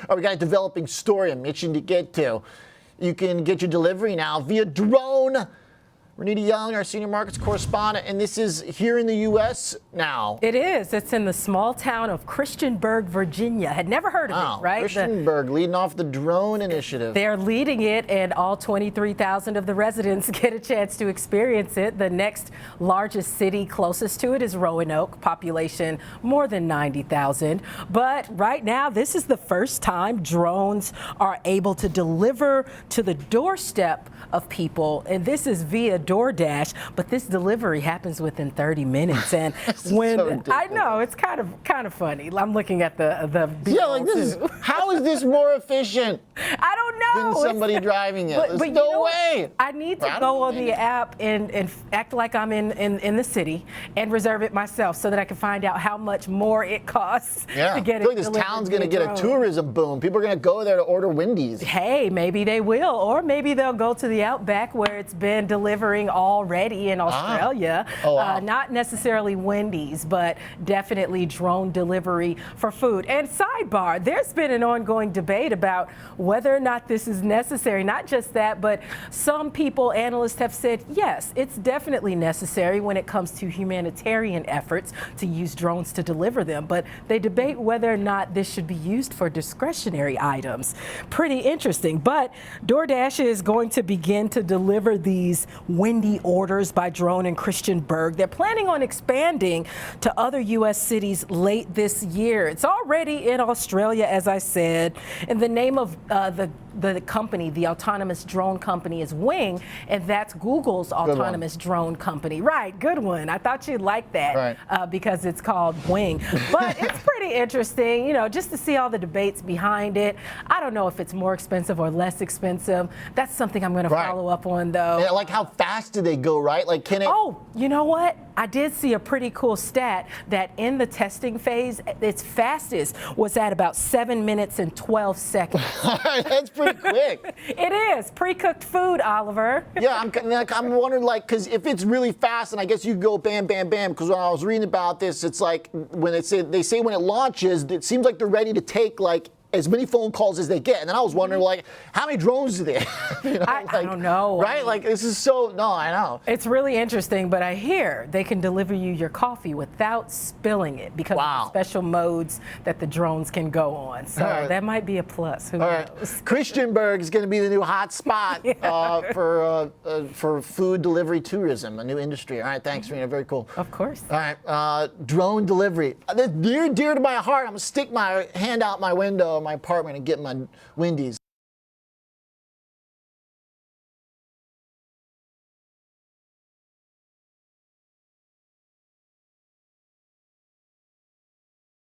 All right, we got a developing story I'm itching to get to. You can get your delivery now via drone. Renita Young, our senior markets correspondent, and this is here in the U.S. now. It is. It's in the small town of Christiansburg, Virginia. Had never heard of it, right? Christiansburg leading off the drone initiative. They're leading it, and all 23,000 of the residents get a chance to experience it. The next largest city closest to it is Roanoke, population more than 90,000. But right now, this is the first time drones are able to deliver to the doorstep of people, and this is via DoorDash, but this delivery happens within 30 minutes. And when so I know it's kind of funny. I'm looking at the like this is, how is this more efficient? I don't know. Than somebody driving it. There's but no way. I need to go on the app and act like I'm in the city and reserve it myself so that I can find out how much more it costs to get I it. feel like this town's going to get a tourism boom. People are going to go there to order Wendy's. Hey, maybe they will, or maybe they'll go to the Outback where it's been delivering already in Australia. Wow. Not necessarily Wendy's, but definitely drone delivery for food. And sidebar, there's been an ongoing debate about whether or not this is necessary. Not just that, but some people, analysts have said, yes, it's definitely necessary when it comes to humanitarian efforts to use drones to deliver them. But they debate whether or not this should be used for discretionary items. Pretty interesting. But DoorDash is going to begin to deliver these Wendy orders by drone in Christiansburg. They're planning on expanding to other U.S. cities late this year. It's already in Australia, as I said. And the name of the company, the autonomous drone company, is Wing, and that's Google's autonomous drone company. Right, good one. I thought you'd like that because it's called Wing. But it's pretty interesting, you know, just to see all the debates behind it. I don't know if it's more expensive or less expensive. That's something I'm going to follow up on, though. Yeah, like how fast do they go, right? Like, can it? Oh, you know what? I did see a pretty cool stat that in the testing phase, its fastest was at about 7 minutes and 12 seconds. That's pretty quick. It is. Pre-cooked food, Oliver. Yeah, I'm wondering, like, because if it's really fast, and I guess you go bam, bam, bam, because when I was reading about this, it's like when they say when it launches, it seems like they're ready to take, like, as many phone calls as they get. And then I was wondering, like, how many drones do they have? You know, I don't know. Right? Like, this is I know. It's really interesting, but I hear they can deliver you your coffee without spilling it because of the special modes that the drones can go on. So that might be a plus. Who knows? Christiansburg is going to be the new hot spot for food delivery tourism, a new industry. All right, thanks, Rena. Very cool. Of course. All right, drone delivery. They're dear to my heart. I'm going to stick my hand out my window of my apartment and get my Wendy's.